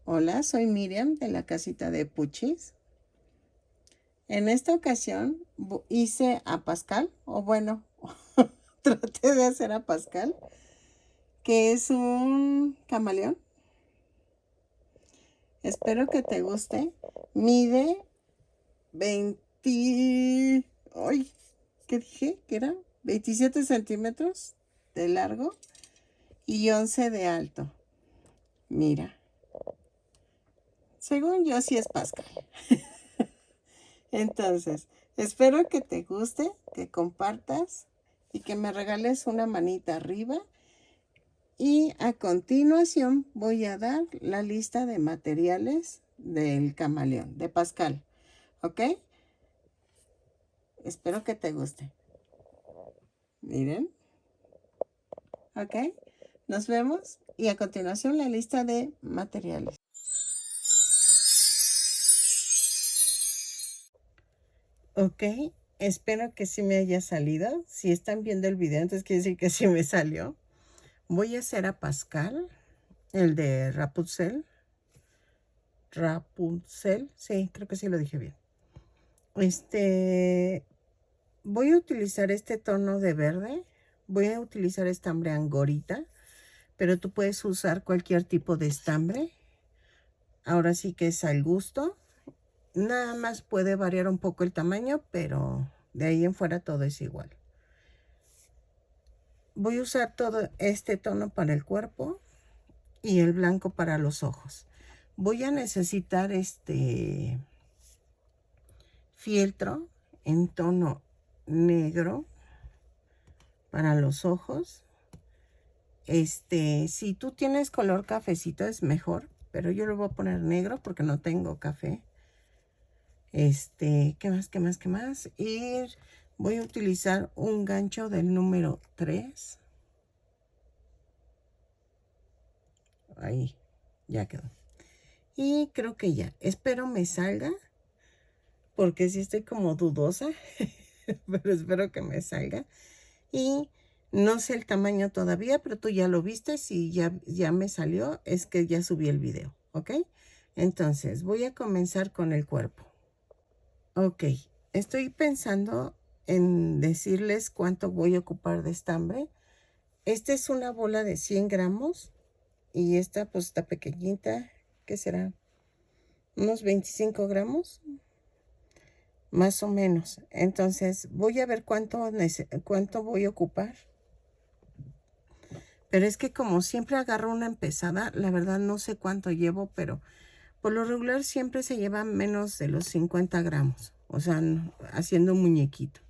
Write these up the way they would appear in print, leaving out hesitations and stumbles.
Hola, soy Miriam de la casita de Puchis. En esta ocasión hice a Pascal, o bueno, traté de hacer a Pascal, que es un camaleón. Espero que te guste. Mide 20... Ay, ¿qué dije? ¿Que era? 27 centímetros de largo y 11 de alto. Mira, según yo sí es Pascal. Entonces, espero que te guste, que compartas y que me regales una manita arriba. Y a continuación voy a dar la lista de materiales del camaleón, de Pascal. ¿Ok? Espero que te guste. Miren. ¿Ok? Nos vemos. Y a continuación la lista de materiales. Ok, espero que sí me haya salido. Si están viendo el video, entonces quiere decir que sí me salió. Voy a hacer a Pascal, el de Rapunzel. Rapunzel, sí, creo que sí lo dije bien. Voy a utilizar este tono de verde. Voy a utilizar estambre angorita, pero tú puedes usar cualquier tipo de estambre. Ahora sí que es al gusto. Nada más puede variar un poco el tamaño, pero de ahí en fuera todo es igual. Voy a usar todo este tono para el cuerpo y el blanco para los ojos. Voy a necesitar este fieltro en tono negro para los ojos. Si tú tienes color cafecito es mejor, pero yo le voy a poner negro porque no tengo café. ¿Qué más, qué más, qué más? Y voy a utilizar un gancho del número 3. Ahí, ya quedó. Y creo que ya, espero me salga, porque sí estoy como dudosa, pero espero que me salga. Y no sé el tamaño todavía, pero tú ya lo viste. Si ya me salió, es que ya subí el video, ¿ok? Entonces, voy a comenzar con el cuerpo. Ok, estoy pensando en decirles cuánto voy a ocupar de estambre. Esta es una bola de 100 gramos y esta pues está pequeñita. ¿Qué será? Unos 25 gramos, más o menos. Entonces, voy a ver cuánto voy a ocupar. Pero es que como siempre agarro una empezada, la verdad no sé cuánto llevo, pero por lo regular siempre se lleva menos de los 50 gramos. O sea, haciendo un muñequito.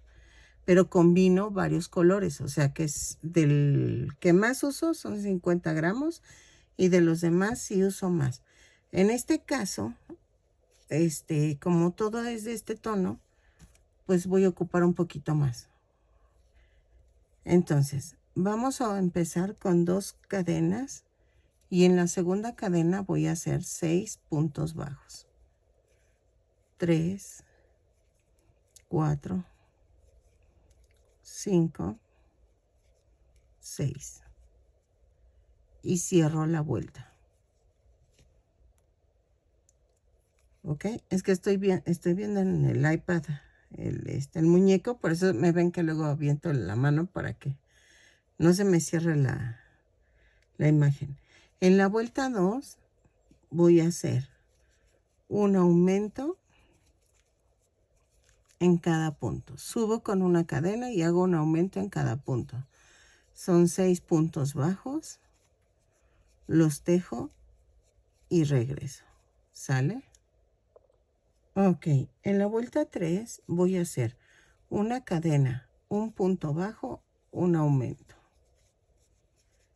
Pero combino varios colores, o sea que es del que más uso son 50 gramos y de los demás sí uso más. En este caso, como todo es de este tono, pues voy a ocupar un poquito más. Entonces, vamos a empezar con 2 cadenas y en la segunda cadena voy a hacer 6 puntos bajos. 3, 4, 5, 6 y cierro la vuelta. Ok, es que estoy viendo en el iPad el muñeco, por eso me ven que luego aviento la mano para que no se me cierre la imagen. En la vuelta 2 voy a hacer un aumento en cada punto. Subo con una cadena y hago un aumento en cada punto. Son 6 puntos bajos, los tejo y regreso. ¿Sale? Ok, en la vuelta 3 voy a hacer una cadena, un punto bajo, un aumento.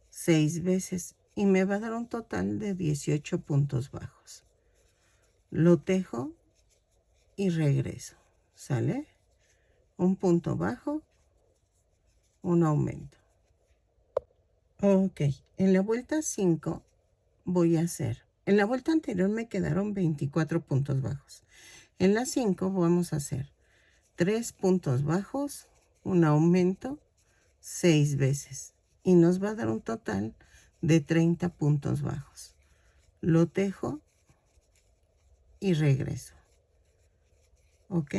6 veces y me va a dar un total de 18 puntos bajos. Lo tejo y regreso. ¿Sale? Un punto bajo, un aumento. Ok, en la vuelta 5 voy a hacer. En la vuelta anterior me quedaron 24 puntos bajos. En la 5 vamos a hacer 3 puntos bajos, un aumento, 6 veces. Y nos va a dar un total de 30 puntos bajos. Lo tejo y regreso. ¿Ok?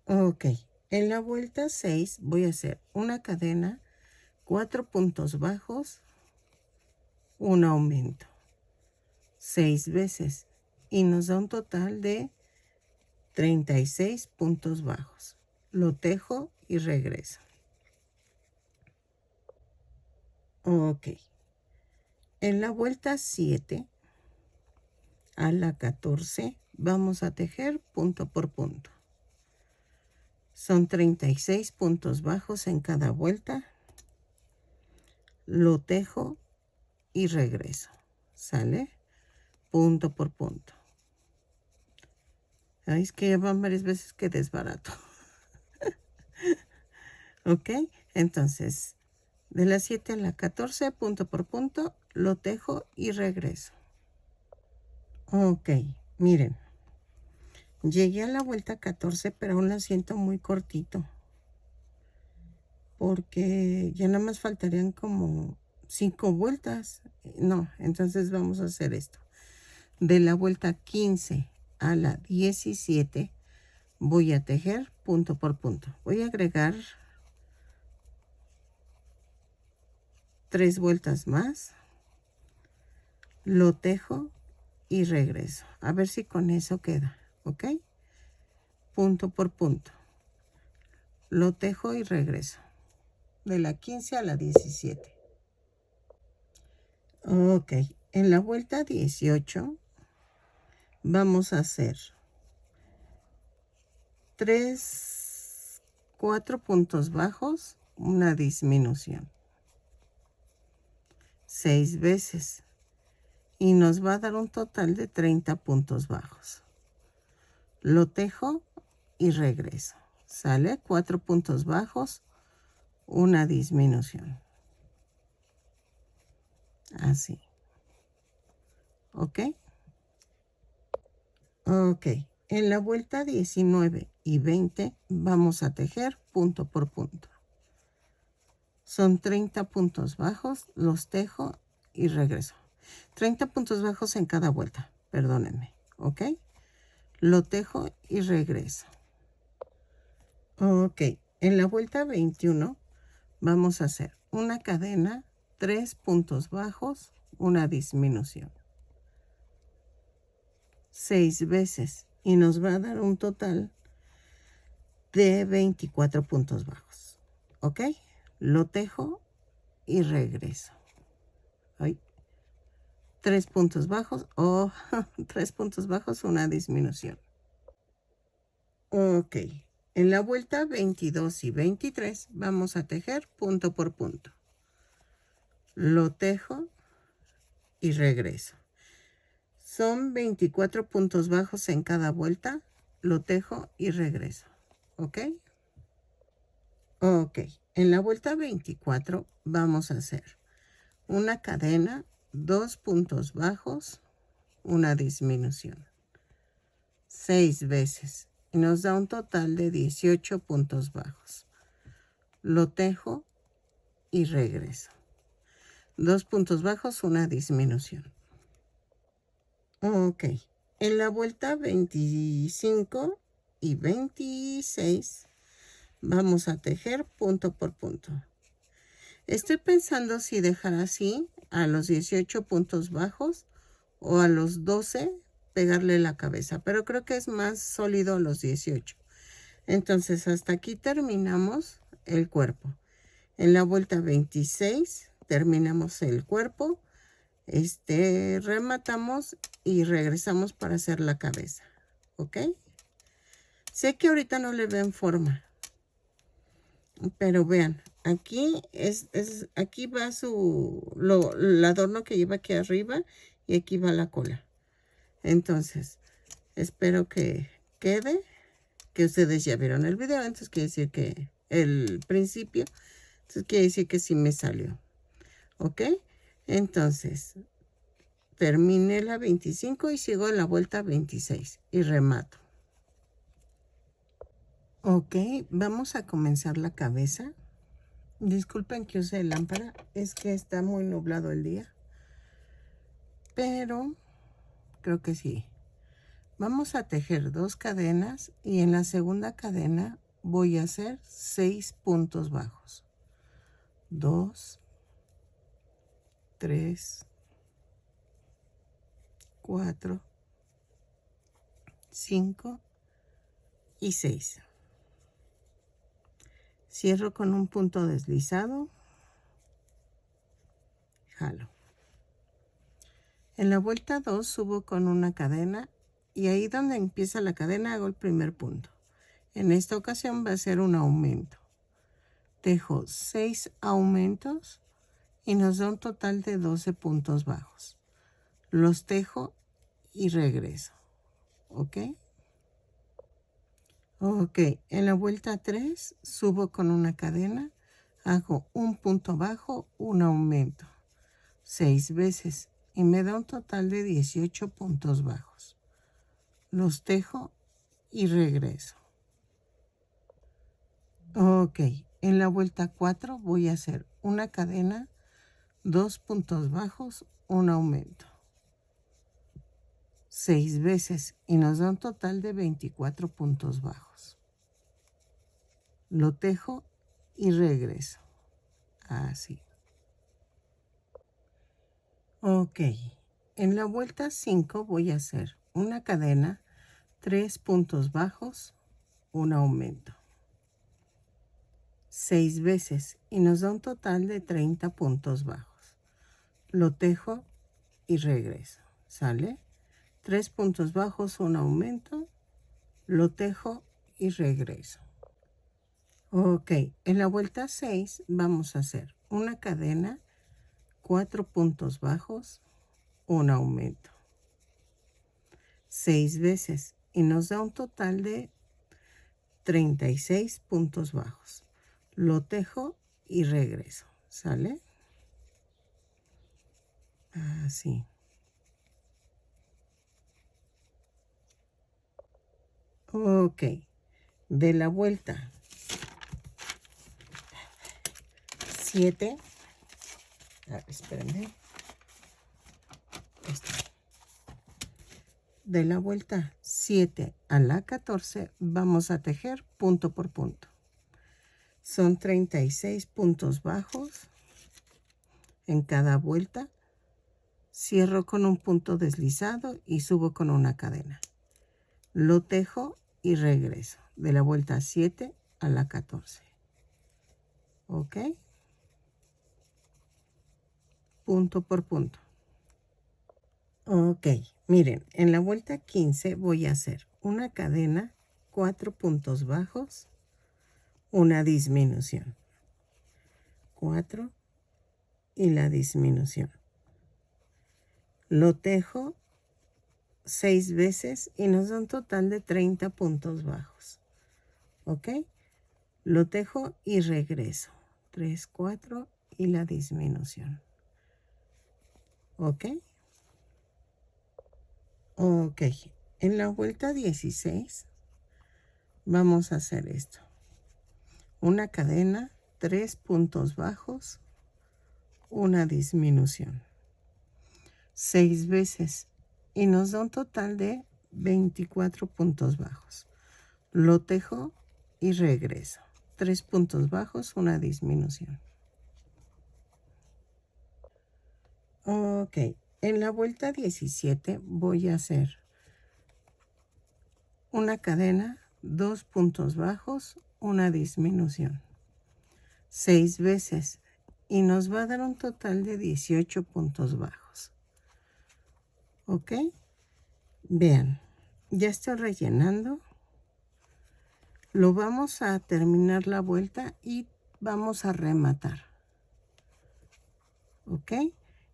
Ok. En la vuelta 6 voy a hacer una cadena, 4 puntos bajos, un aumento, 6 veces y nos da un total de 36 puntos bajos. Lo tejo y regreso. Ok. En la vuelta 7 a la 14 vamos a tejer punto por punto. Son 36 puntos bajos en cada vuelta. Lo tejo y regreso. ¿Sale? Punto por punto. Ay, es que ya van varias veces que desbarato. ¿Ok? Entonces, de la 7 a la 14, punto por punto, lo tejo y regreso. Ok, miren. Llegué a la vuelta 14, pero aún la siento muy cortito. Porque ya nada más faltarían como 5 vueltas. No, entonces vamos a hacer esto. De la vuelta 15 a la 17 voy a tejer punto por punto. Voy a agregar 3 vueltas más. Lo tejo y regreso. A ver si con eso queda. ¿Ok? Punto por punto. Lo tejo y regreso. De la 15 a la 17. Ok. En la vuelta 18 vamos a hacer 4 puntos bajos, una disminución. 6 veces. Y nos va a dar un total de 30 puntos bajos. Lo tejo y regreso. ¿Sale? 4 puntos bajos, una disminución. Así. ¿Ok? Ok. En la vuelta 19 y 20 vamos a tejer punto por punto. Son 30 puntos bajos, los tejo y regreso. 30 puntos bajos en cada vuelta, perdónenme, ¿ok? Lo tejo y regreso. Ok, en la vuelta 21 vamos a hacer una cadena, 3 puntos bajos, una disminución. 6 veces y nos va a dar un total de 24 puntos bajos. ¿Ok? Lo tejo y regreso. Ay. 3 puntos bajos o 3 puntos bajos, una disminución. Ok. En la vuelta 22 y 23 vamos a tejer punto por punto. Lo tejo y regreso. Son 24 puntos bajos en cada vuelta. Lo tejo y regreso. ¿Ok? Ok. En la vuelta 24 vamos a hacer una cadena, 2 puntos bajos, una disminución. 6 veces. Y nos da un total de 18 puntos bajos. Lo tejo y regreso. 2 puntos bajos, una disminución. Ok. En la vuelta 25 y 26 vamos a tejer punto por punto. Estoy pensando si dejar así a los 18 puntos bajos o a los 12 pegarle la cabeza, pero creo que es más sólido a los 18. Entonces hasta aquí terminamos el cuerpo. En la vuelta 26 terminamos el cuerpo, rematamos y regresamos para hacer la cabeza. ¿Ok? Sé que ahorita no le ven forma, pero vean, aquí aquí va el adorno que lleva aquí arriba y aquí va la cola. Entonces, espero que quede, que ustedes ya vieron el video, entonces quiere decir que el principio, entonces quiere decir que sí me salió. ¿Ok? Entonces, terminé la 25 y sigo en la vuelta 26 y remato. Ok, vamos a comenzar la cabeza. Disculpen que use lámpara, es que está muy nublado el día. Pero creo que sí. Vamos a tejer 2 cadenas y en la segunda cadena voy a hacer 6 puntos bajos. 2, 3, 4, 5 y 6. Cierro con un punto deslizado, jalo. En la vuelta 2 subo con una cadena y ahí donde empieza la cadena hago el primer punto. En esta ocasión va a ser un aumento. Tejo 6 aumentos y nos da un total de 12 puntos bajos. Los tejo y regreso. ¿Ok? Ok, en la vuelta 3 subo con una cadena, hago un punto bajo, un aumento, 6 veces y me da un total de 18 puntos bajos. Los tejo y regreso. Ok, en la vuelta 4 voy a hacer una cadena, 2 puntos bajos, un aumento, 6 veces y nos da un total de 24 puntos bajos. Lo tejo y regreso. Así. Ok, en la vuelta 5 voy a hacer una cadena, 3 puntos bajos, un aumento, 6 veces y nos da un total de 30 puntos bajos. Lo tejo y regreso. ¿Sale? 3 puntos bajos, un aumento, lo tejo y regreso. Ok, en la vuelta 6 vamos a hacer una cadena, 4 puntos bajos, un aumento, 6 veces y nos da un total de 36 puntos bajos. Lo tejo y regreso. ¿Sale? Así. Ok. De la vuelta 7. Espérenme. De la vuelta 7 a la 14 vamos a tejer punto por punto. Son 36 puntos bajos en cada vuelta. Cierro con un punto deslizado y subo con una cadena. Lo tejo y regreso. De la vuelta 7 a la 14. ¿Ok? Punto por punto. Ok, miren, en la vuelta 15 voy a hacer una cadena, 4 puntos bajos, una disminución. 4 y la disminución. Lo tejo 6 veces y nos da un total de 30 puntos bajos. ¿Ok? Lo tejo y regreso. 3, 4 y la disminución. ¿Ok? Ok. En la vuelta 16 vamos a hacer esto. Una cadena, 3 puntos bajos, una disminución. 6 veces y nos da un total de 24 puntos bajos. Lo tejo y regreso. 3 puntos bajos, una disminución. Ok, en la vuelta 17 voy a hacer una cadena, 2 puntos bajos, una disminución. 6 veces y nos va a dar un total de 18 puntos bajos. ¿Ok? Vean, ya estoy rellenando. Lo vamos a terminar la vuelta y vamos a rematar. ¿Ok?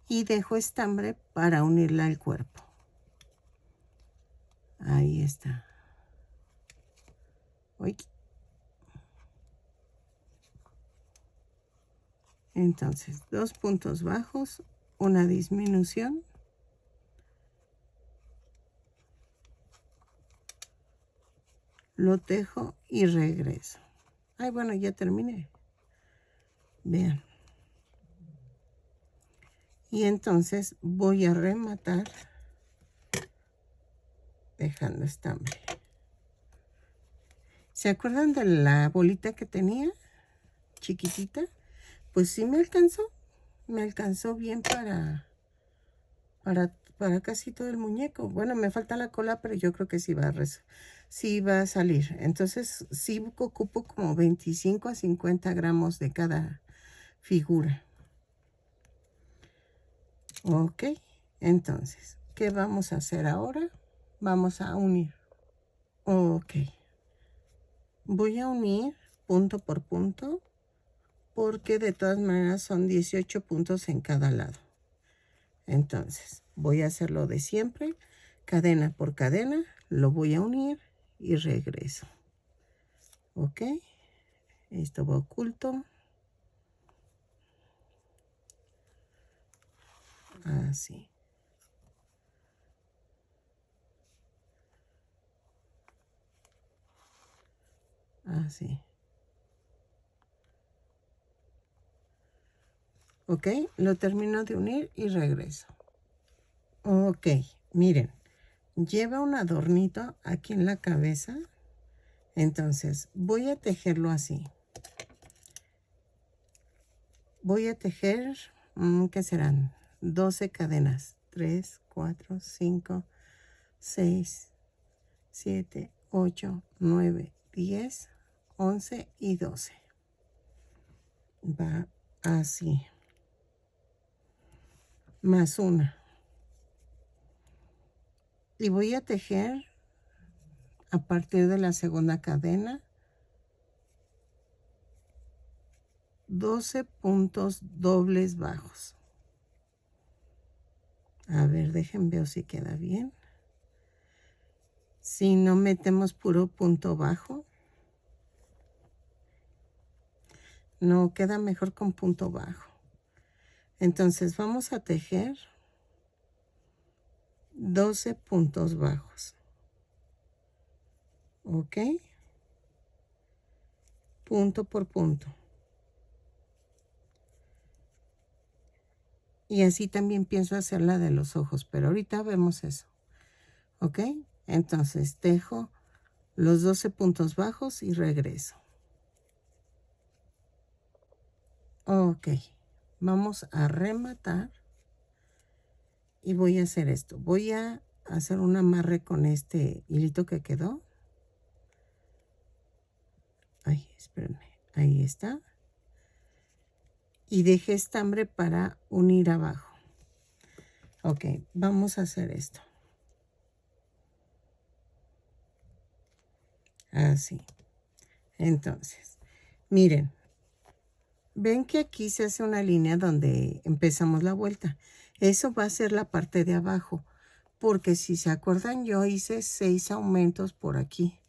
Y dejo estambre para unirla al cuerpo. Ahí está. Uy. Entonces, 2 puntos bajos, una disminución. Lo tejo y regreso. Ay, bueno, ya terminé. Vean. Y entonces voy a rematar dejando estambre. ¿Se acuerdan de la bolita que tenía? Chiquitita. Pues sí me alcanzó. Me alcanzó bien para casi todo el muñeco. Bueno, me falta la cola, pero yo creo que sí va a salir. Entonces sí ocupo como 25 a 50 gramos de cada figura. Ok, entonces, ¿qué vamos a hacer ahora? Vamos a unir. Ok. Voy a unir punto por punto porque de todas maneras son 18 puntos en cada lado. Entonces, voy a hacerlo de siempre, cadena por cadena, lo voy a unir y regreso. Ok, esto va oculto. Así. Así. Ok, lo termino de unir y regreso. Ok, miren, lleva un adornito aquí en la cabeza. Entonces, voy a tejerlo así. Voy a tejer, ¿qué serán? 12 cadenas. 3, 4, 5, 6, 7, 8, 9, 10, 11 y 12. Va así. Más una. Y voy a tejer a partir de la segunda cadena 12 puntos dobles bajos. A ver, dejen ver si queda bien. Si no metemos puro punto bajo, no queda mejor con punto bajo. Entonces vamos a tejer 12 puntos bajos. ¿Ok? Punto por punto. Y así también pienso hacer la de los ojos, pero ahorita vemos eso. ¿Ok? Entonces tejo los 12 puntos bajos y regreso. Ok. Vamos a rematar. Y voy a hacer esto. Voy a hacer un amarre con este hilito que quedó. Ay, espérenme. Ahí está. Y dejé estambre para unir abajo. Ok, vamos a hacer esto. Así. Entonces, miren. Ven que aquí se hace una línea donde empezamos la vuelta. Eso va a ser la parte de abajo. Porque si se acuerdan, yo hice 6 aumentos por aquí.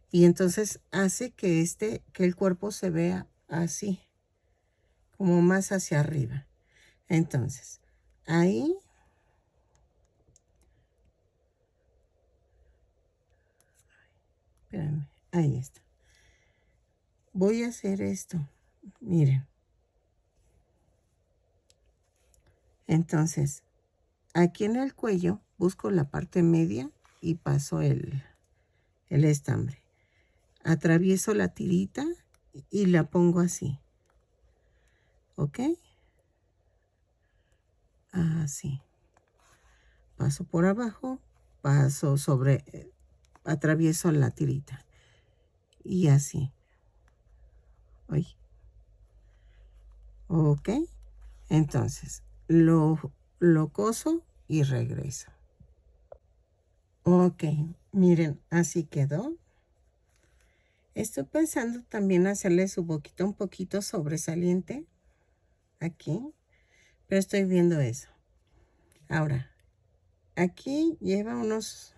Y entonces hace que el cuerpo se vea así. Como más hacia arriba. Entonces, ahí. Espérenme, ahí está. Voy a hacer esto. Miren. Entonces, aquí en el cuello busco la parte media y paso el estambre. Atravieso la tirita y la pongo así. ¿Ok? Así. Paso por abajo, paso sobre, atravieso la tirita. Y así. Oye. ¿Ok? Entonces, lo coso y regreso. Ok, miren, así quedó. Estoy pensando también hacerle su boquita un poquito sobresaliente. Aquí. Pero estoy viendo eso. Ahora, aquí lleva unos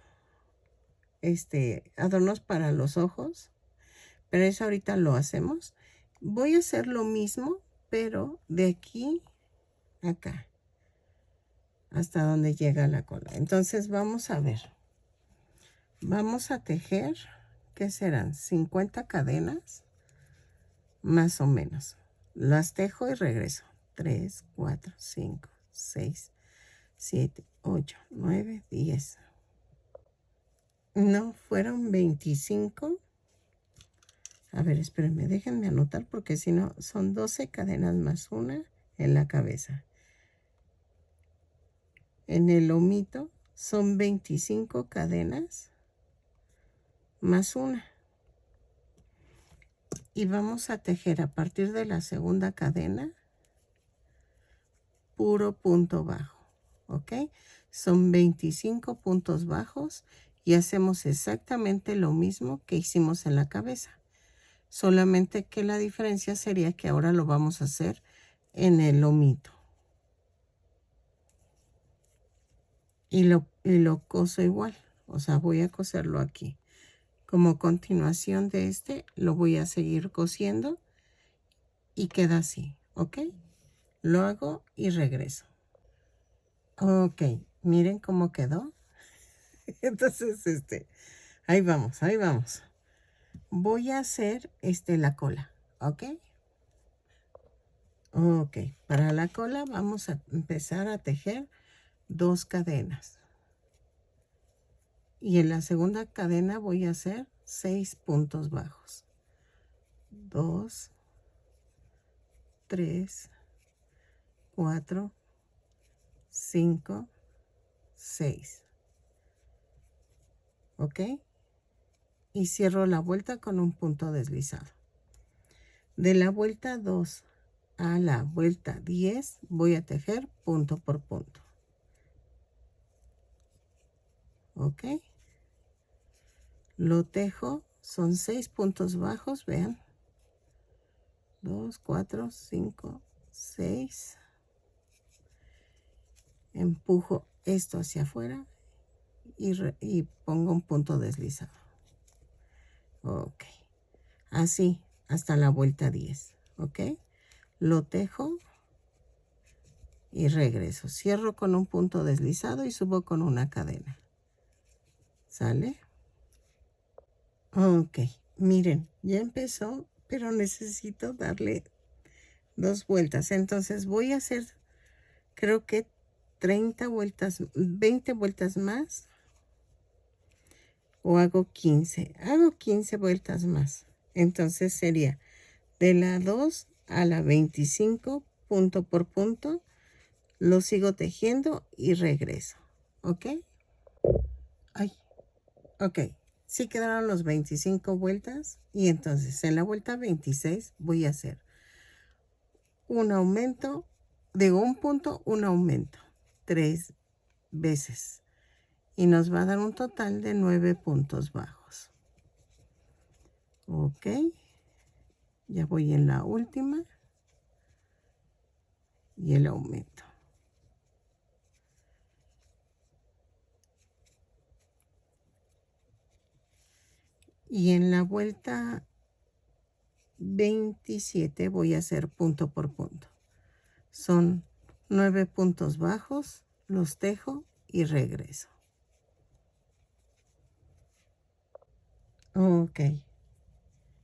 adornos para los ojos. Pero eso ahorita lo hacemos. Voy a hacer lo mismo, pero de aquí a acá. Hasta donde llega la cola. Entonces vamos a ver. Vamos a tejer, ¿qué serán? 50 cadenas, más o menos. Las tejo y regreso. 3, 4, 5, 6, 7, 8, 9, 10. No, fueron 25. A ver, espérenme, déjenme anotar porque si no, son 12 cadenas más una en la cabeza. En el lomito son 25 cadenas más una. Y vamos a tejer a partir de la segunda cadena puro punto bajo, ¿ok? Son 25 puntos bajos y hacemos exactamente lo mismo que hicimos en la cabeza. Solamente que la diferencia sería que ahora lo vamos a hacer en el lomito. Y lo coso igual, o sea, voy a coserlo aquí. Como continuación de este, lo voy a seguir cosiendo y queda así, ¿ok? Lo hago y regreso. Ok, miren cómo quedó. Entonces, ahí vamos, ahí vamos. Voy a hacer, la cola, ¿ok? Ok, para la cola vamos a empezar a tejer 2 cadenas. Y en la segunda cadena voy a hacer 6 puntos bajos. 2, 3, 4, 5, 6. ¿Ok? Y cierro la vuelta con un punto deslizado. De la vuelta 2 a la vuelta 10 voy a tejer punto por punto. ¿Ok? Lo tejo, son 6 puntos bajos, vean. 2, 4, 5, 6. Empujo esto hacia afuera y pongo un punto deslizado. Ok. Así hasta la vuelta 10. Ok. Lo tejo y regreso. Cierro con un punto deslizado y subo con una cadena. ¿Sale? Ok. Miren, ya empezó, pero necesito darle 2 vueltas. Entonces voy a hacer, creo que 30 vueltas, 20 vueltas más. O hago 15. Hago 15 vueltas más. Entonces sería de la 2 a la 25, punto por punto. Lo sigo tejiendo y regreso. ¿Ok? Ay, ok. Sí quedaron los 25 vueltas. Y entonces en la vuelta 26 voy a hacer un aumento. Digo, un punto, un aumento. 3 veces. Y nos va a dar un total de 9 puntos bajos. Ok. Ya voy en la última. Y el aumento. Y en la vuelta 27 voy a hacer punto por punto. Son 9 puntos bajos, los tejo y regreso. Ok.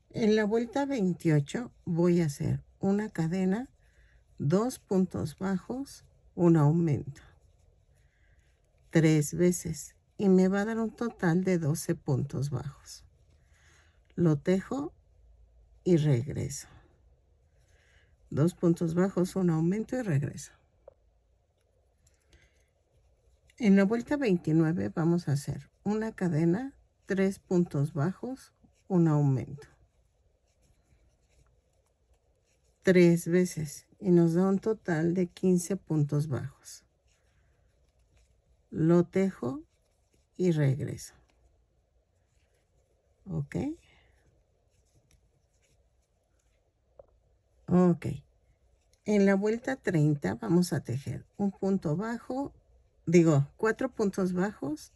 En la vuelta 28 voy a hacer una cadena, 2 puntos bajos, un aumento. 3 veces. Y me va a dar un total de 12 puntos bajos. Lo tejo y regreso. 2 puntos bajos, un aumento y regreso. En la vuelta 29 vamos a hacer una cadena, 3 puntos bajos, un aumento. 3 veces y nos da un total de 15 puntos bajos. Lo tejo y regreso. ¿Ok? Ok. En la vuelta 30 vamos a tejer un punto bajo, 4 puntos bajos,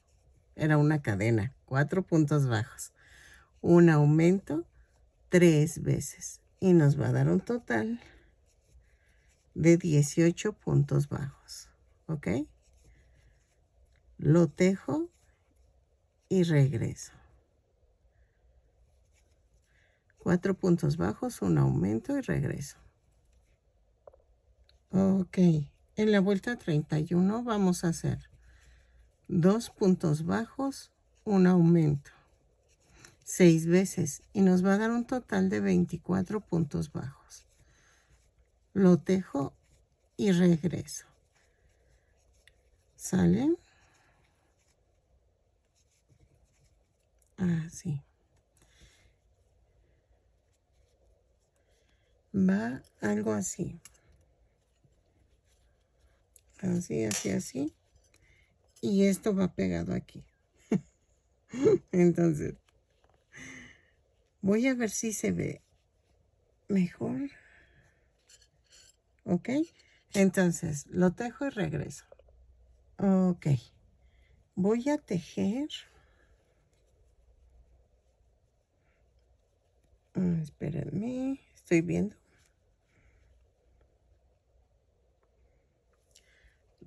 era una cadena, 4 puntos bajos, un aumento 3 veces y nos va a dar un total de 18 puntos bajos. ¿Ok? Lo tejo y regreso. 4 puntos bajos, un aumento y regreso. Ok. En la vuelta 31 vamos a hacer 2 puntos bajos, un aumento 6 veces y nos va a dar un total de 24 puntos bajos. Lo tejo y regreso. ¿Sale? Así. Va algo así. Así, así, así. Y esto va pegado aquí. Entonces, voy a ver si se ve mejor. ¿Ok? Entonces, lo tejo y regreso. Ok. Voy a tejer. Espérenme. Estoy viendo.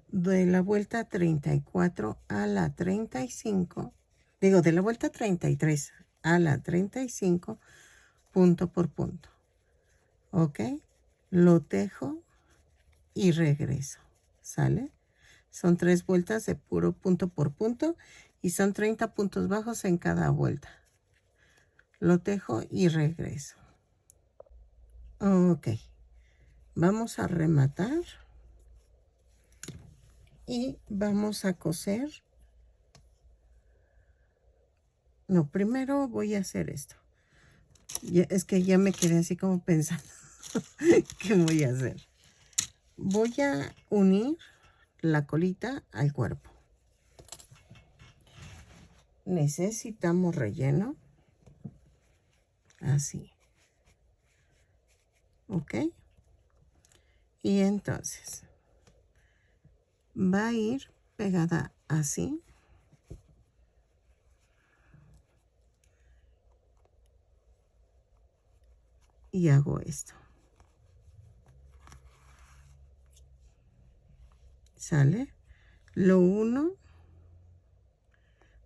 De la vuelta 34 a la 35. Digo, de la vuelta 33 a la 35, punto por punto. ¿Ok? Lo tejo y regreso. ¿Sale? Son 3 vueltas de puro punto por punto y son 30 puntos bajos en cada vuelta. Lo tejo y regreso. Ok. Vamos a rematar y vamos a coser. No, primero voy a hacer esto. Es que ya me quedé así como pensando qué voy a hacer. Voy a unir la colita al cuerpo. Necesitamos relleno. Así. ¿Ok? Y entonces va a ir pegada así. Y hago esto. ¿Sale? Lo uno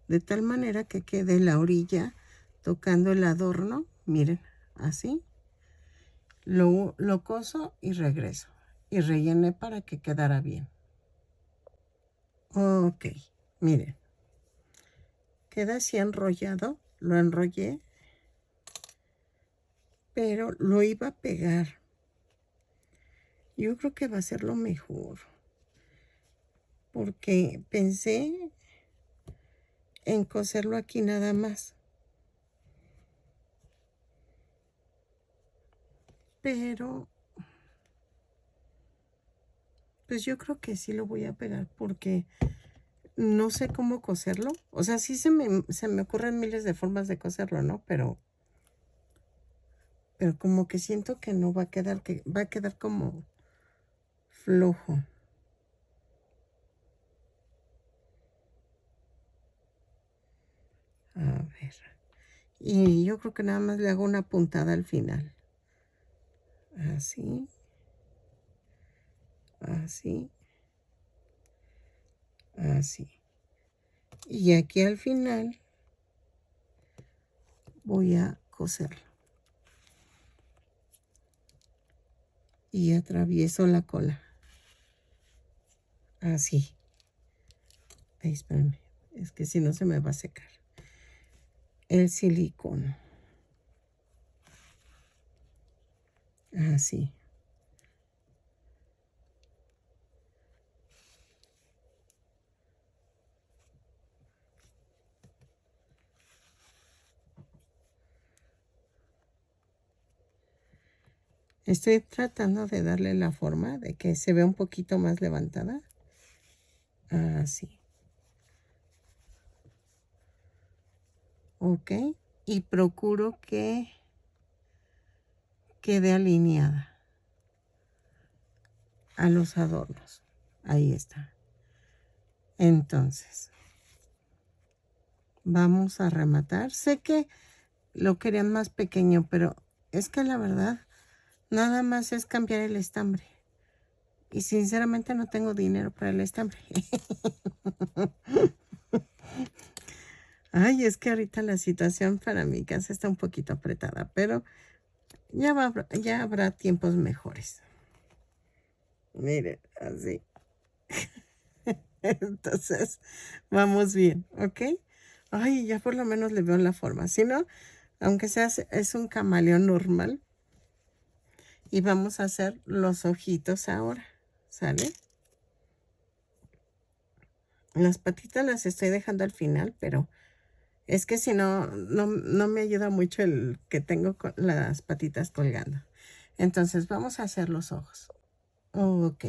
de tal manera que quede la orilla tocando el adorno. Miren, así. Lo coso y regreso. Y rellené para que quedara bien. Ok, miren. Queda así enrollado. Lo enrollé. Pero lo iba a pegar. Yo creo que va a ser lo mejor. Porque pensé en coserlo aquí nada más. Pero pues yo creo que sí lo voy a pegar porque no sé cómo coserlo. O sea, sí se me ocurren miles de formas de coserlo, ¿no? Pero como que siento que no va a quedar, que va a quedar como flojo. A ver. Y yo creo que nada más le hago una puntada al final. Así. Así. Así. Y aquí al final voy a coserlo. Y atravieso la cola. Así. Ay, espérame. Es que si no se me va a secar. El silicón. Así. Estoy tratando de darle la forma de que se vea un poquito más levantada. Así. Ok. Y procuro que quede alineada a los adornos. Ahí está. Entonces, vamos a rematar. Sé que lo querían más pequeño, pero es que la verdad, nada más es cambiar el estambre. Y sinceramente no tengo dinero para el estambre. Ay, es que ahorita la situación para mi casa está un poquito apretada, pero ya habrá tiempos mejores. Miren, así. Entonces, vamos bien, ¿ok? Ay, ya por lo menos le veo la forma. Si no, aunque sea, es un camaleón normal. Y vamos a hacer los ojitos ahora, ¿sale? Las patitas las estoy dejando al final, pero es que si no, no me ayuda mucho el que tengo las patitas colgando. Entonces vamos a hacer los ojos. Ok,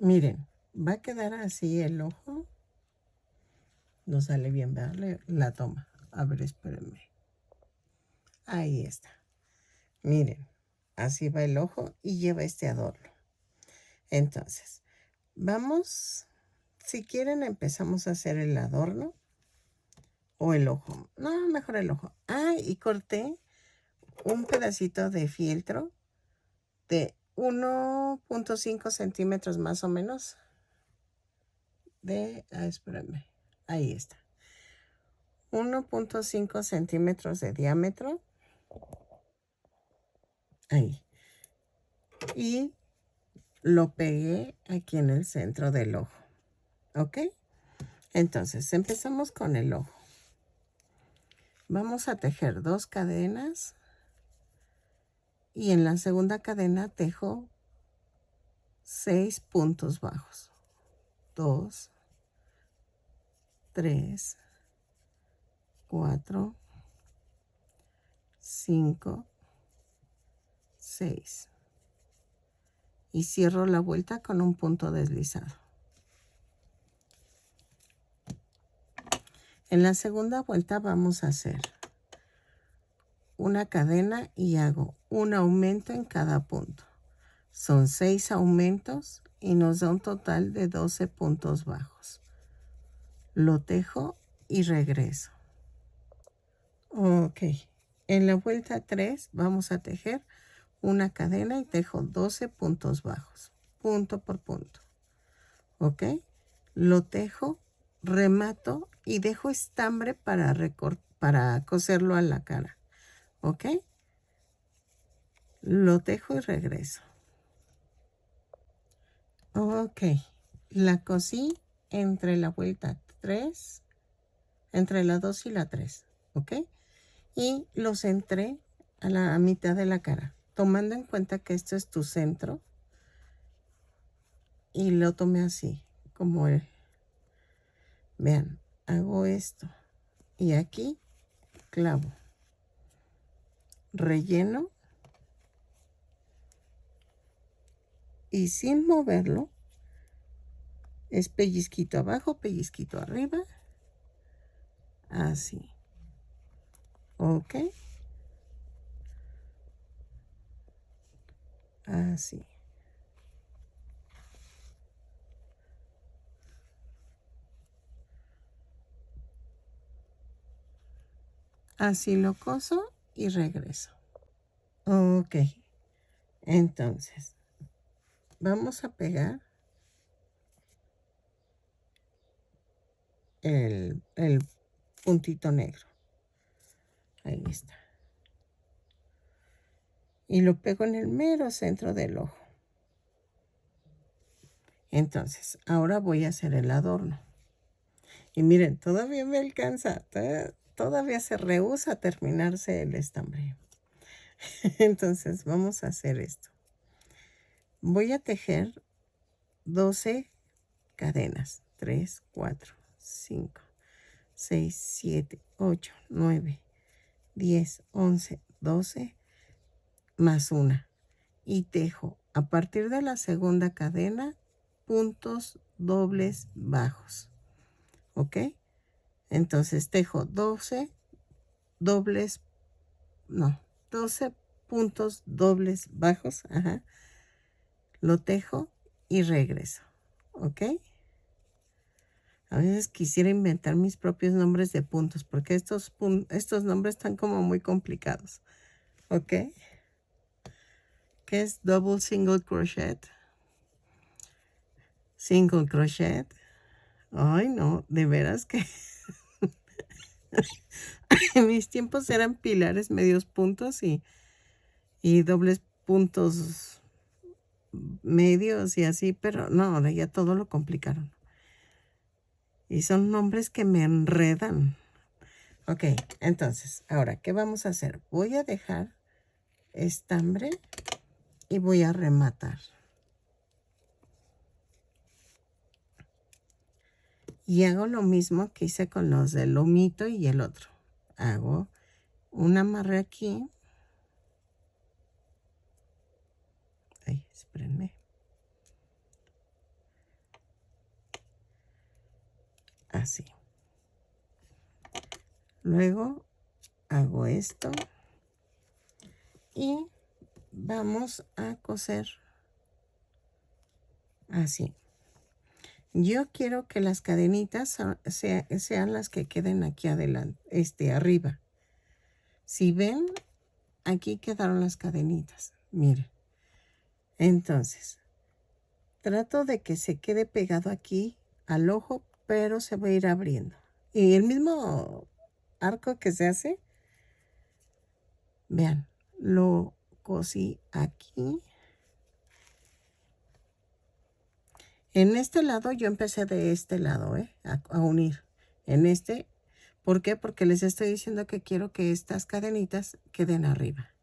miren, va a quedar así el ojo. No sale bien, ¿verdad? La toma. A ver, espérenme. Ahí está. Miren, así va el ojo y lleva este adorno. Entonces, vamos, si quieren empezamos a hacer el adorno o el ojo. No, mejor el ojo. Ah, y corté un pedacito de fieltro de 1.5 centímetros más o menos. Espérame, ahí está. 1.5 centímetros de diámetro. Ahí. Y lo pegué aquí en el centro del ojo. ¿Ok? Entonces, empezamos con el ojo. Vamos a tejer 2 cadenas. Y en la segunda cadena tejo 6 puntos bajos. 2, 3, 4, 5, 6. Y cierro la vuelta con un punto deslizado. En la segunda vuelta vamos a hacer una cadena y hago un aumento en cada punto. Son 6 aumentos y nos da un total de 12 puntos bajos. Lo tejo y regreso. Ok, en la vuelta 3 vamos a tejer una cadena y tejo 12 puntos bajos, punto por punto. Ok, lo tejo, remato y dejo estambre para coserlo a la cara. Ok, lo tejo y regreso. Ok, la cosí entre la vuelta 3, entre la 2 y la 3. Ok, y lo centré a la mitad de la cara, tomando en cuenta que esto es tu centro. Y lo tomé así, como vean, hago esto. Y aquí clavo. Relleno. Y sin moverlo, es pellizquito abajo, pellizquito arriba. Así. Ok. Así. Así lo coso y regreso. Ok. Entonces, vamos a pegar el puntito negro. Ahí está. Y lo pego en el mero centro del ojo. Entonces, ahora voy a hacer el adorno. Y miren, todavía me alcanza. Todavía se rehúsa a terminarse el estambre. Entonces, vamos a hacer esto. Voy a tejer 12 cadenas. 3, 4, 5, 6, 7, 8, 9, 10, 11, 12, más una. Y tejo a partir de la segunda cadena puntos dobles bajos. ¿Ok? Entonces tejo 12 dobles, no, 12 puntos dobles bajos. Ajá. Lo tejo y regreso. ¿Ok? A veces quisiera inventar mis propios nombres de puntos porque estos nombres están como muy complicados. ¿Ok? ¿Qué es double single crochet? Single crochet. Ay, no, de veras que en mis tiempos eran pilares, medios puntos y dobles puntos medios y así, pero no, ahora ya todo lo complicaron. Y son nombres que me enredan. Ok, entonces, ahora, ¿qué vamos a hacer? Voy a dejar estambre y voy a rematar. Y hago lo mismo que hice con los del lomito y el otro. Hago un amarre aquí. Ay, espérenme. Así. Luego hago esto. Y vamos a coser así. Yo quiero que las cadenitas sean las que queden aquí adelante, arriba. Si ven, aquí quedaron las cadenitas. Miren. Entonces, trato de que se quede pegado aquí al ojo, pero se va a ir abriendo. Y el mismo arco que se hace, vean, lo cosí aquí. En este lado yo empecé de este lado, a unir. En este, ¿por qué? Porque les estoy diciendo que quiero que estas cadenitas queden arriba.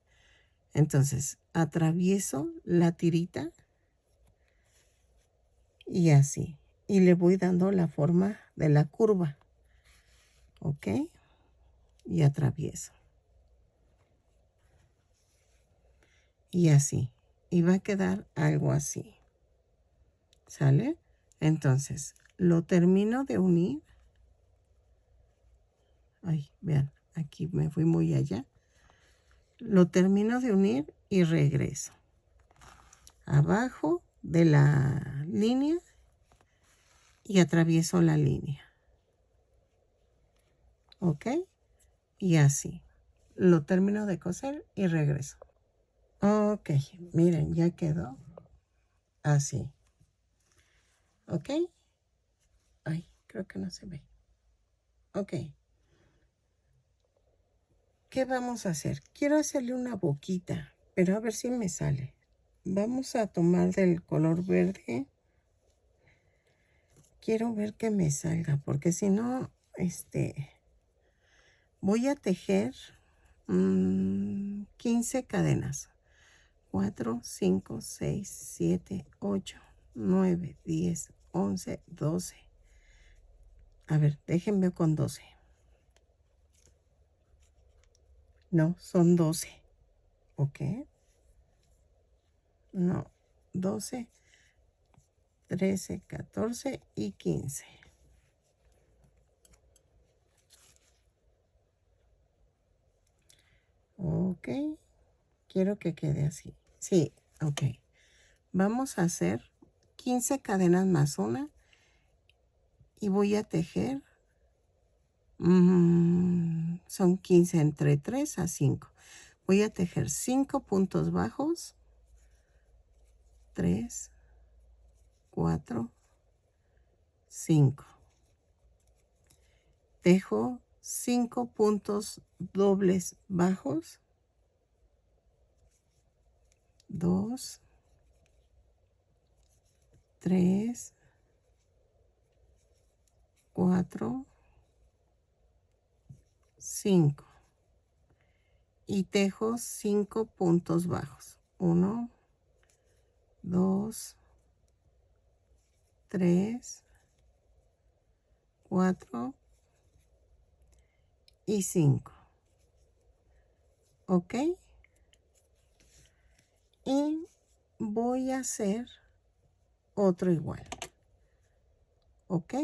Entonces, atravieso la tirita y así. Y le voy dando la forma de la curva. ¿Ok? Y atravieso. Y así. Y va a quedar algo así. ¿Sale? Entonces, lo termino de unir. Ay, vean, aquí me fui muy allá. Lo termino de unir y regreso. Abajo de la línea y atravieso la línea. ¿Ok? Y así. Lo termino de coser y regreso. Ok, miren, ya quedó así. ¿Ok? Ay, creo que no se ve. Ok. ¿Qué vamos a hacer? Quiero hacerle una boquita, pero a ver si me sale. Vamos a tomar del color verde. Quiero ver que me salga, porque si no, voy a tejer 15 cadenas. 4, 5, 6, 7, 8, 9, 10, 11, 12. A ver, déjenme con 12. No, son 12. ¿Ok? No, 12, 13, 14 y 15. Ok, quiero que quede así. Sí, ok. Vamos a hacer 15 cadenas más una y voy a tejer. Son 15 entre 3 a 5. Voy a tejer 5 puntos bajos. 3, 4, 5. Tejo 5 puntos dobles bajos. 2, 3, 4, 5. Y tejo 5 puntos bajos. 1, 2, 3, 4 y 5. ¿Ok? Y voy a hacer otro igual. ¿Ok?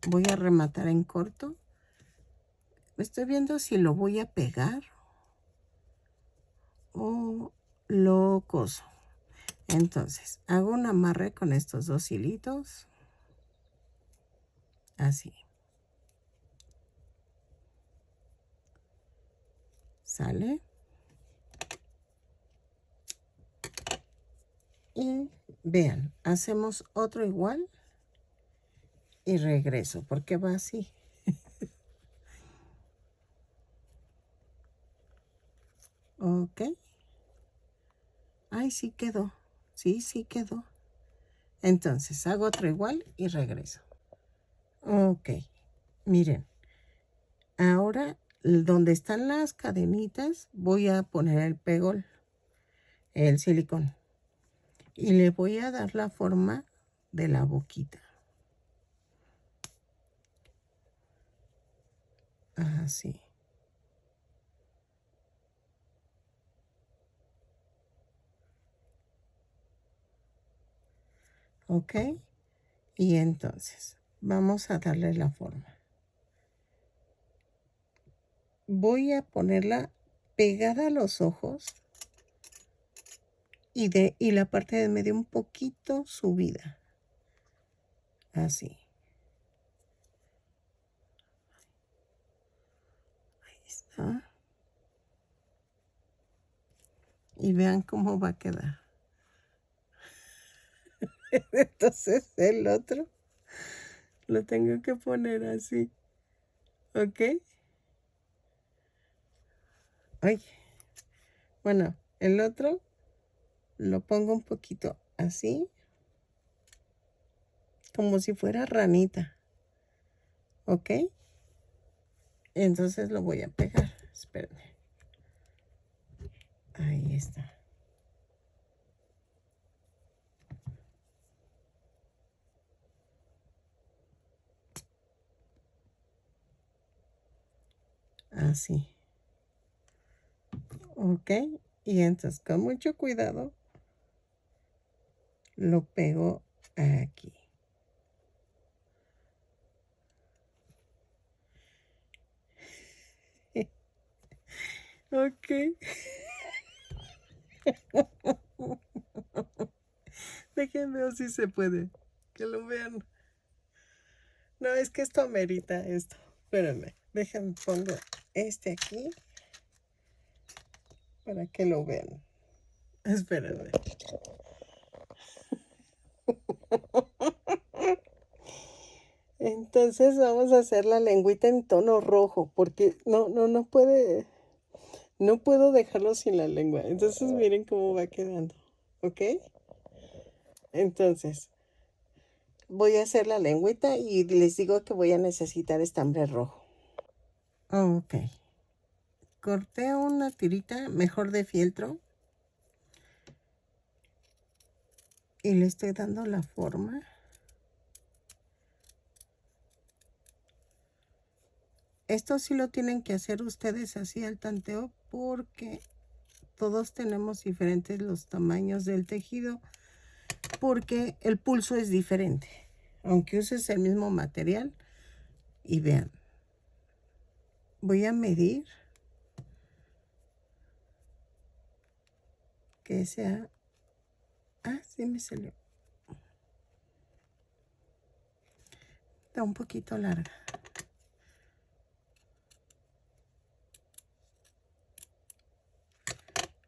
Voy a rematar en corto. Estoy viendo si lo voy a pegar o lo coso. Entonces, hago un amarre con estos dos hilitos. Así. ¿Sale? Y vean, hacemos otro igual y regreso, porque va así. Ok. Ay, sí quedó. Sí, sí quedó. Entonces, hago otro igual y regreso. Ok. Miren, ahora donde están las cadenitas voy a poner el pegol, el silicón. Y le voy a dar la forma de la boquita. Así. ¿Ok? Y entonces, vamos a darle la forma. Voy a ponerla pegada a los ojos y la parte de medio un poquito subida. Así. Ahí está. Y vean cómo va a quedar. Entonces el otro lo tengo que poner así. ¿Ok? Ay. Bueno, el otro lo pongo un poquito así. Como si fuera ranita. ¿Ok? Entonces lo voy a pegar. Espérenme. Ahí está. Así. ¿Ok? Y entonces con mucho cuidado lo pego aquí. Ok. Déjenme ver si se puede. Que lo vean. No, es que esto amerita esto. Espérenme. Déjenme pongo este aquí para que lo vean. Espérenme. Entonces vamos a hacer la lengüita en tono rojo porque no puede, no puedo dejarlo sin la lengua. Entonces miren cómo va quedando, ¿ok? Entonces voy a hacer la lengüita y les digo que voy a necesitar estambre rojo. Ok. Corté una tirita mejor de fieltro y le estoy dando la forma. Esto sí lo tienen que hacer ustedes así al tanteo porque todos tenemos diferentes los tamaños del tejido porque el pulso es diferente. Aunque uses el mismo material y vean. Voy a medir que sea... Ah, sí me salió. Está un poquito larga.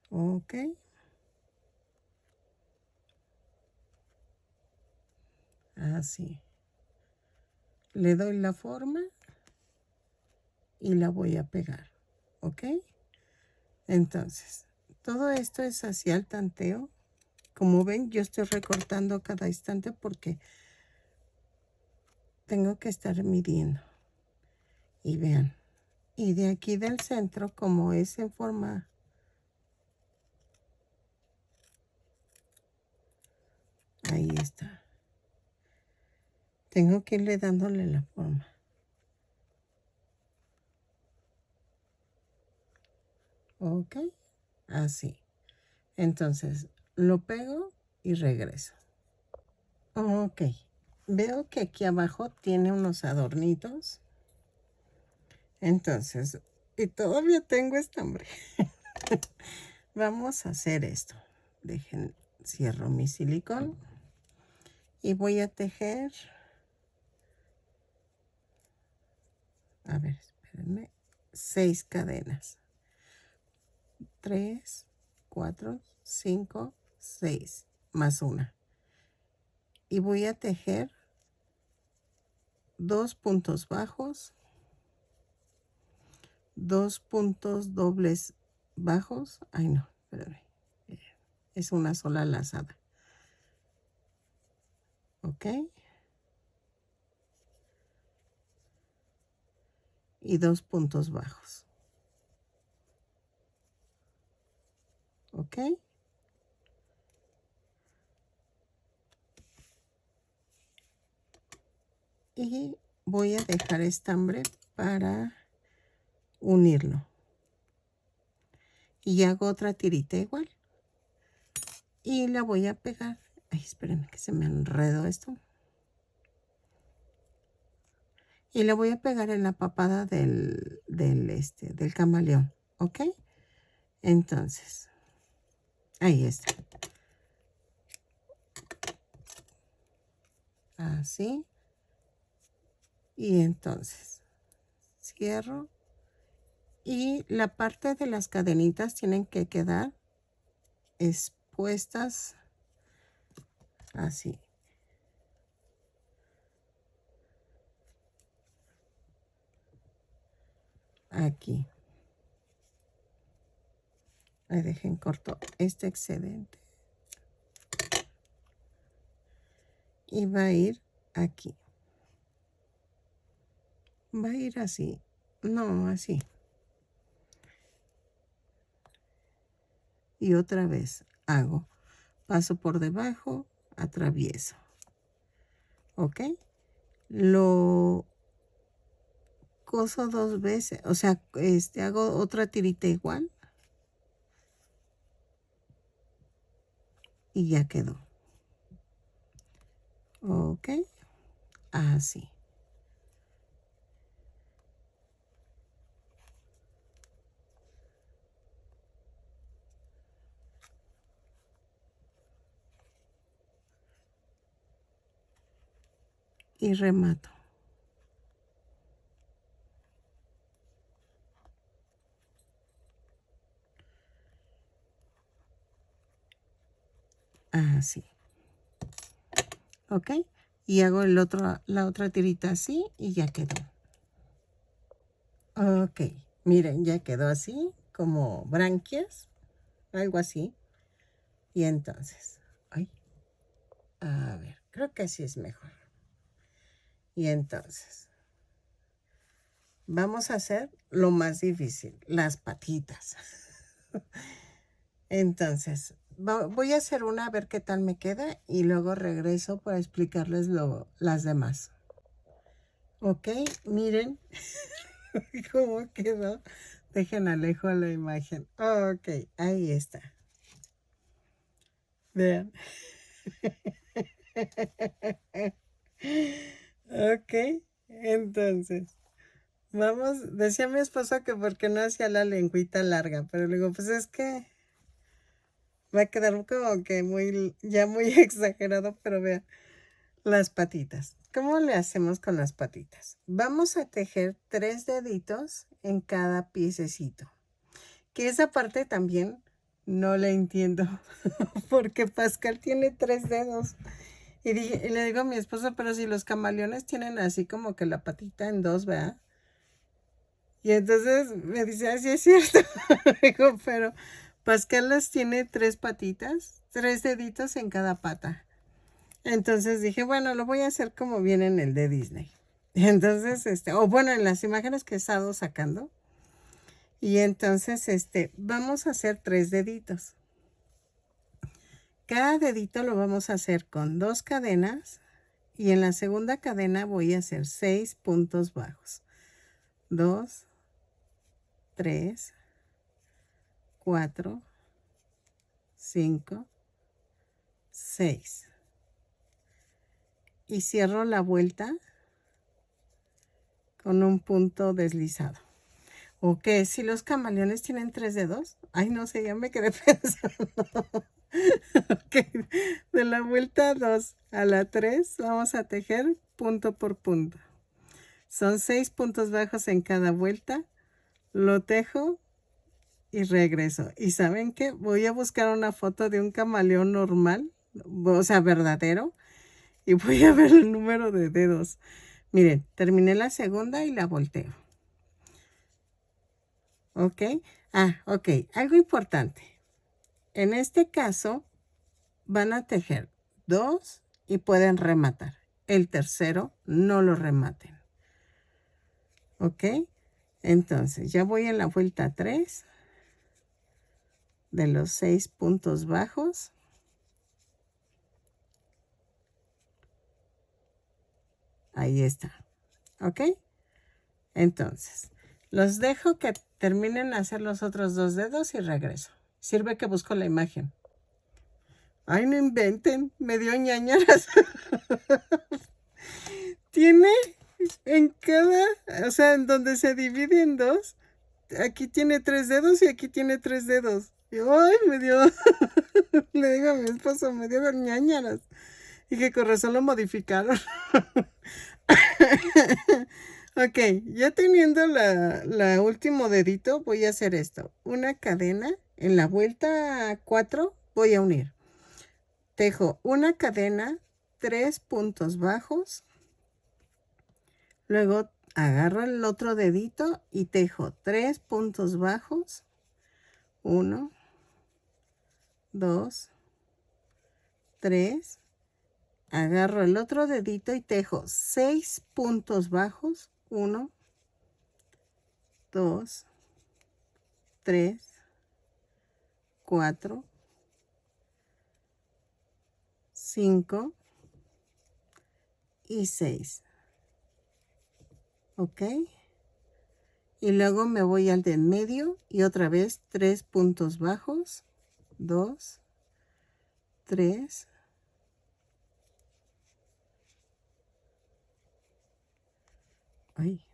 Ok. Así. Le doy la forma y la voy a pegar. ¿Ok? Entonces, todo esto es hacia el tanteo. Como ven, yo estoy recortando cada instante porque tengo que estar midiendo. Y vean. Y de aquí del centro, como es en forma... Ahí está. Tengo que irle dándole la forma. Ok. Así. Entonces, lo pego y regreso. Ok. Veo que aquí abajo tiene unos adornitos. Entonces, y todavía tengo estambre. Vamos a hacer esto. Dejen, cierro mi silicón. Y voy a tejer. A ver, espérenme. 6 cadenas. 3, 4, 5, 6. Más una. Y voy a tejer 2 puntos bajos, 2 puntos dobles bajos. Ay, no, espérame. Es una sola lazada. ¿Ok? y 2 puntos bajos. ¿Ok? Y voy a dejar estambre para unirlo. Y hago otra tirita igual. Y la voy a pegar. Ay, espérenme que se me enredó esto. Y la voy a pegar en la papada del camaleón. ¿Ok? Entonces, ahí está. Así. Y entonces, cierro. Y la parte de las cadenitas tienen que quedar expuestas así. Aquí. Ahí dejen corto este excedente. Y va a ir aquí. Va a ir así. No, así. Y otra vez hago. Paso por debajo, atravieso. ¿Ok? Lo coso 2 veces. O sea, hago otra tirita igual. Y ya quedó. ¿Ok? Así. Y remato. Así. ¿Ok? Y hago la otra tirita así y ya quedó. Ok. Miren, ya quedó así, como branquias, algo así. Y entonces, ay, a ver, creo que así es mejor. Y entonces, vamos a hacer lo más difícil, las patitas. Entonces, voy a hacer una a ver qué tal me queda y luego regreso para explicarles las demás. Ok, miren cómo quedó. Dejen alejo la imagen. Ok, ahí está. Vean. Ok, entonces, vamos, decía mi esposo que porque no hacía la lengüita larga, pero le digo, pues es que va a quedar como que ya muy exagerado, pero vean, las patitas. ¿Cómo le hacemos con las patitas? Vamos a tejer 3 deditos en cada piececito. Que esa parte también no la entiendo, porque Pascal tiene 3 dedos. Y le digo a mi esposo, pero si los camaleones tienen así como que la patita en 2, ¿verdad? Y entonces me dice, así es cierto. Digo, pero Pascal las tiene 3 patitas, 3 deditos en cada pata. Entonces dije, bueno, lo voy a hacer como viene en el de Disney. Entonces, o bueno, en las imágenes que he estado sacando. Y entonces, vamos a hacer 3 deditos. Cada dedito lo vamos a hacer con 2 cadenas. Y en la segunda cadena voy a hacer 6 puntos bajos. 2, 3, 4, 5, 6. Y cierro la vuelta con un punto deslizado. ¿O qué? Si los camaleones tienen 3 dedos. Ay, no sé, ya me quedé pensando. Ok, de la vuelta 2 a la 3 vamos a tejer punto por punto. Son 6 puntos bajos en cada vuelta. Lo tejo y regreso. ¿Y saben qué? Voy a buscar una foto de un camaleón normal, o sea, verdadero, y voy a ver el número de dedos. Miren, terminé la segunda y la volteo. ¿Ok? Ok. Algo importante. En este caso, van a tejer 2 y pueden rematar. El tercero, no lo rematen. ¿Ok? Entonces, ya voy en la vuelta 3 de los 6 puntos bajos. Ahí está. ¿Ok? Entonces, los dejo que terminen a hacer los otros 2 dedos y regreso. Sirve que busco la imagen. Ay, no inventen, me dio ñañaras. Tiene en cada, o sea, en donde se divide en 2, aquí tiene 3 dedos y aquí tiene 3 dedos. Y ay, me dio, le digo a mi esposo, me dio ñañaras. Y que con razón lo modificaron. Ok, ya teniendo la último dedito, voy a hacer esto. Una cadena, en la vuelta 4 voy a unir. Tejo una cadena, 3 puntos bajos. Luego agarro el otro dedito y tejo 3 puntos bajos. 1, 2, 3. Agarro el otro dedito y tejo 6 puntos bajos. 1, 2, 3, 4, 5 y 6. ¿Ok? Y luego me voy al de en medio y otra vez 3 puntos bajos. 2, 3. Ay.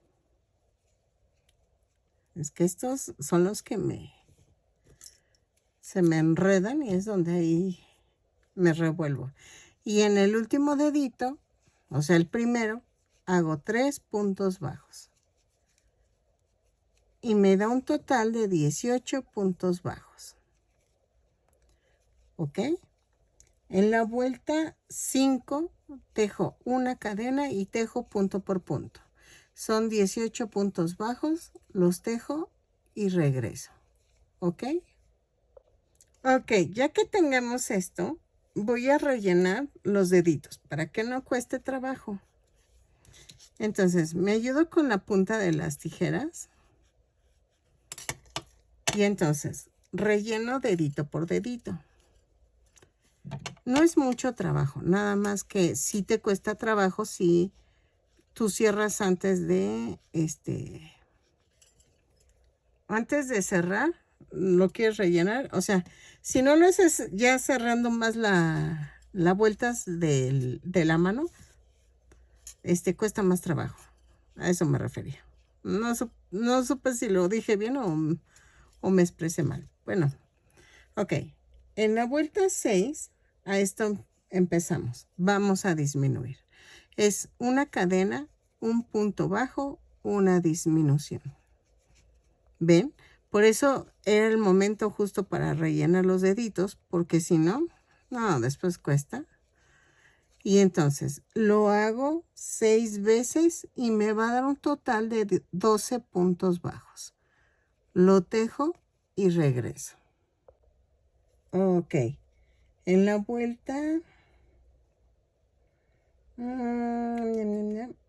Es que estos son los que se me enredan y es donde ahí me revuelvo. Y en el último dedito, o sea, el primero, hago 3 puntos bajos. Y me da un total de 18 puntos bajos. ¿Ok? En la vuelta 5, tejo una cadena y tejo punto por punto. Son 18 puntos bajos, los tejo y regreso. ¿Ok? Ok, ya que tengamos esto, voy a rellenar los deditos para que no cueste trabajo. Entonces, me ayudo con la punta de las tijeras. Y entonces, relleno dedito por dedito. No es mucho trabajo, nada más que si te cuesta trabajo si tú cierras antes de, antes de cerrar, lo quieres rellenar. O sea, si no lo haces ya cerrando más la vueltas de la mano, cuesta más trabajo. A eso me refería. No supe si lo dije bien o me expresé mal. Bueno, ok. En la vuelta 6, a esto empezamos. Vamos a disminuir. Es una cadena, un punto bajo, una disminución. ¿Ven? Por eso era el momento justo para rellenar los deditos, porque si no, después cuesta. Y entonces lo hago 6 veces y me va a dar un total de 12 puntos bajos. Lo tejo y regreso. Ok. En la vuelta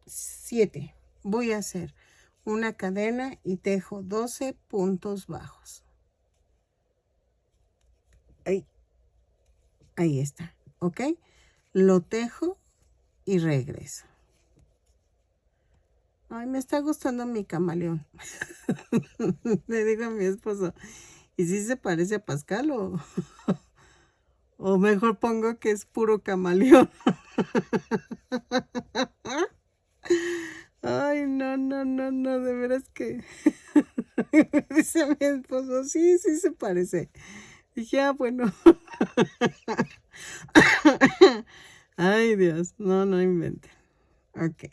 7 voy a hacer una cadena y tejo 12 puntos bajos. Ahí está. ¿Ok? Lo tejo y regreso. Ay, me está gustando mi camaleón. Le digo a mi esposo, ¿y si se parece a Pascal o mejor pongo que es puro camaleón? Ay, no, de veras que dice mi esposo, sí se parece. Dije, bueno. Ay, Dios, no inventen. Ok.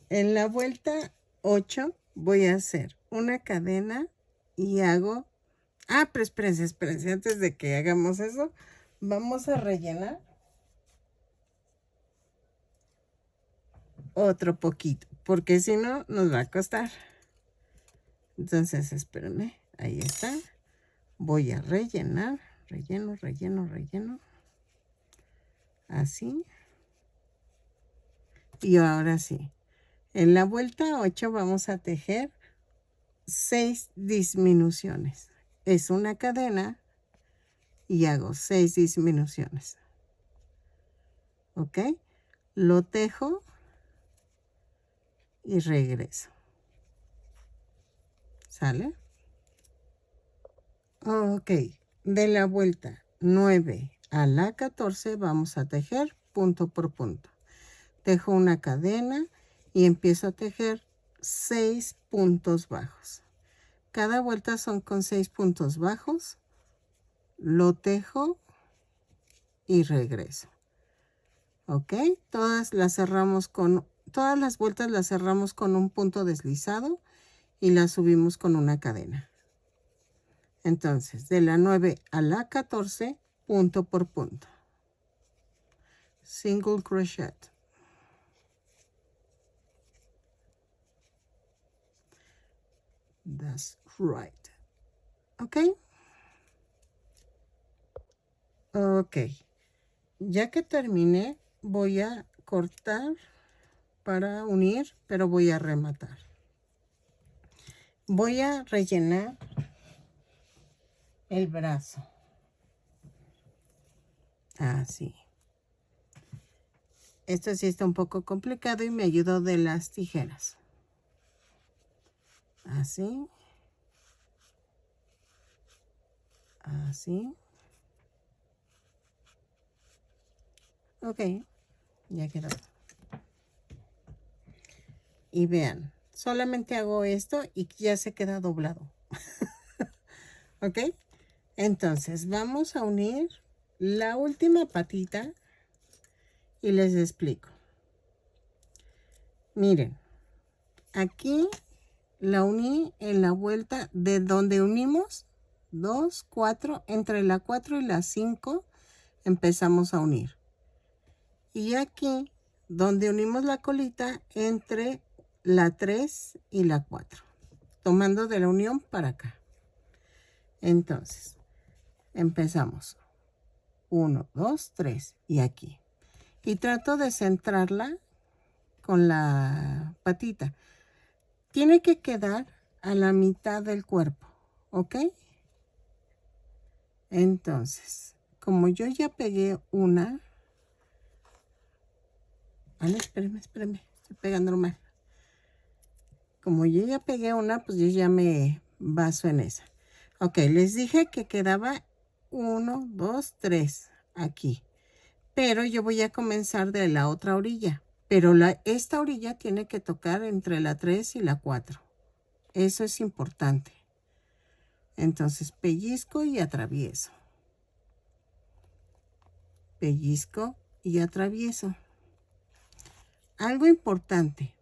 En la vuelta 8 voy a hacer una cadena y hago... pero espérense, antes de que hagamos eso, vamos a rellenar otro poquito, porque si no, nos va a costar. Entonces, espérenme, ahí está. Voy a rellenar, relleno. Así. Y ahora sí. En la vuelta 8 vamos a tejer 6 disminuciones. Es una cadena y hago 6 disminuciones. ¿Ok? Lo tejo y regreso. ¿Sale? Ok. De la vuelta 9 a la 14 vamos a tejer punto por punto. Tejo una cadena y empiezo a tejer 6 puntos bajos. Cada vuelta son con 6 puntos bajos. Lo tejo y regreso. ¿Ok? Todas las vueltas las cerramos con un punto deslizado y las subimos con una cadena. Entonces, de la 9 a la 14, punto por punto. Single crochet. That's right. ¿Ok? Ok. Ya que terminé, voy a cortar para unir, pero voy a rematar. Voy a rellenar el brazo. Así. Esto sí está un poco complicado y me ayudo de las tijeras. Así. Así. Ok. Ya quedó. Y vean, solamente hago esto y ya se queda doblado. ¿Ok? Entonces, vamos a unir la última patita y les explico. Miren, aquí la uní en la vuelta de donde unimos 2, 4, entre la 4 y la 5 empezamos a unir. Y aquí donde unimos la colita entre la 3 y la 4, tomando de la unión para acá. Entonces, empezamos 1, 2, 3 y aquí. Y trato de centrarla con la patita. Tiene que quedar a la mitad del cuerpo, ¿ok? Entonces, como yo ya pegué una... espérame, estoy pegando mal. Como yo ya pegué una, pues yo ya me baso en esa. Ok, les dije que quedaba 1, 2, 3 aquí. Pero yo voy a comenzar de la otra orilla. Pero esta orilla tiene que tocar entre la 3 y la 4. Eso es importante. Entonces pellizco y atravieso. Pellizco y atravieso. Algo importante.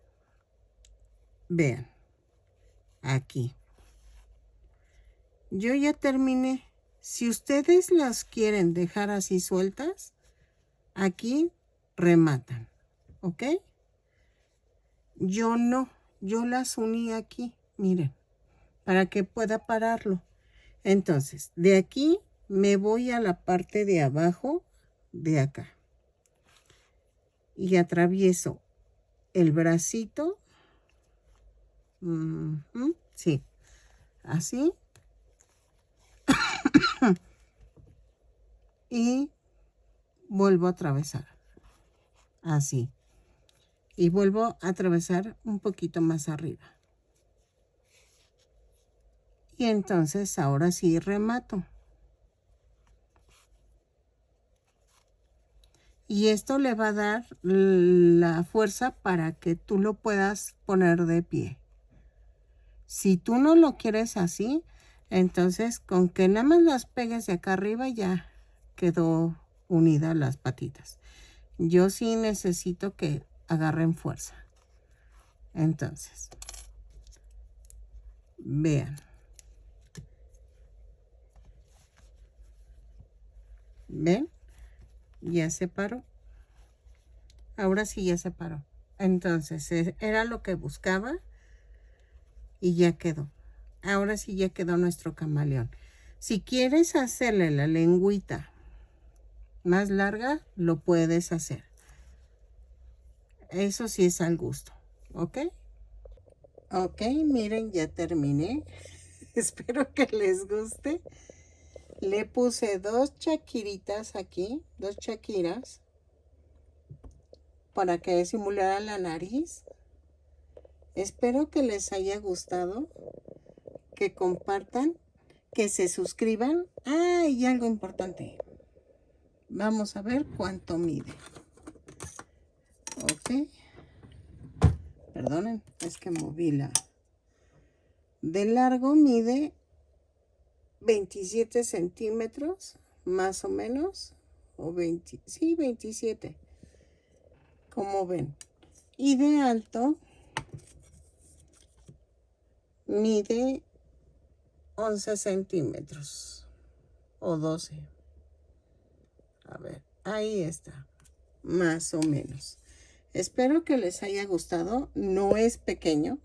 Vean. Aquí. Yo ya terminé. Si ustedes las quieren dejar así sueltas, aquí rematan. ¿Ok? Yo no. Yo las uní aquí. Miren. Para que pueda pararlo. Entonces, de aquí me voy a la parte de abajo de acá. Y atravieso el bracito. Sí. Así. Y vuelvo a atravesar. Así. Y vuelvo a atravesar un poquito más arriba. Y entonces ahora sí remato. Y esto le va a dar la fuerza para que tú lo puedas poner de pie. Si tú no lo quieres así, entonces con que nada más las pegues de acá arriba ya quedó unidas las patitas. Yo sí necesito que agarren fuerza. Entonces, vean. ¿Ven? Ya se paró. Ahora sí ya se paró. Entonces, era lo que buscaba y ya quedó. Ahora sí ya quedó nuestro camaleón. Si quieres hacerle la lengüita más larga, lo puedes hacer. Eso sí es al gusto. ¿Ok? Ok, miren, ya terminé. Espero que les guste. Le puse 2 chaquiritas aquí, 2 chaquiras, para que simulara la nariz. Espero que les haya gustado, que compartan, que se suscriban. Ah, y algo importante. Vamos a ver cuánto mide. Ok. Perdonen, es que moví la... De largo mide 27 centímetros, más o menos. O 20, sí, 27. Como ven. Y de alto mide 11 centímetros. O 12. A ver, ahí está. Más o menos. Espero que les haya gustado. No es pequeño.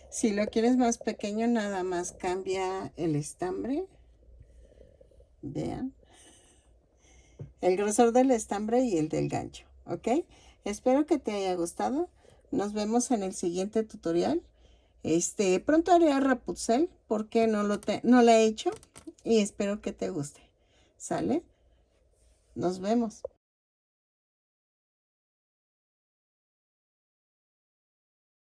Si lo quieres más pequeño, nada más cambia el estambre. Vean. El grosor del estambre y el del gancho. ¿Ok? Espero que te haya gustado. Nos vemos en el siguiente tutorial. Pronto haré Rapunzel porque no la he hecho. Y espero que te guste. ¿Sale? Nos vemos.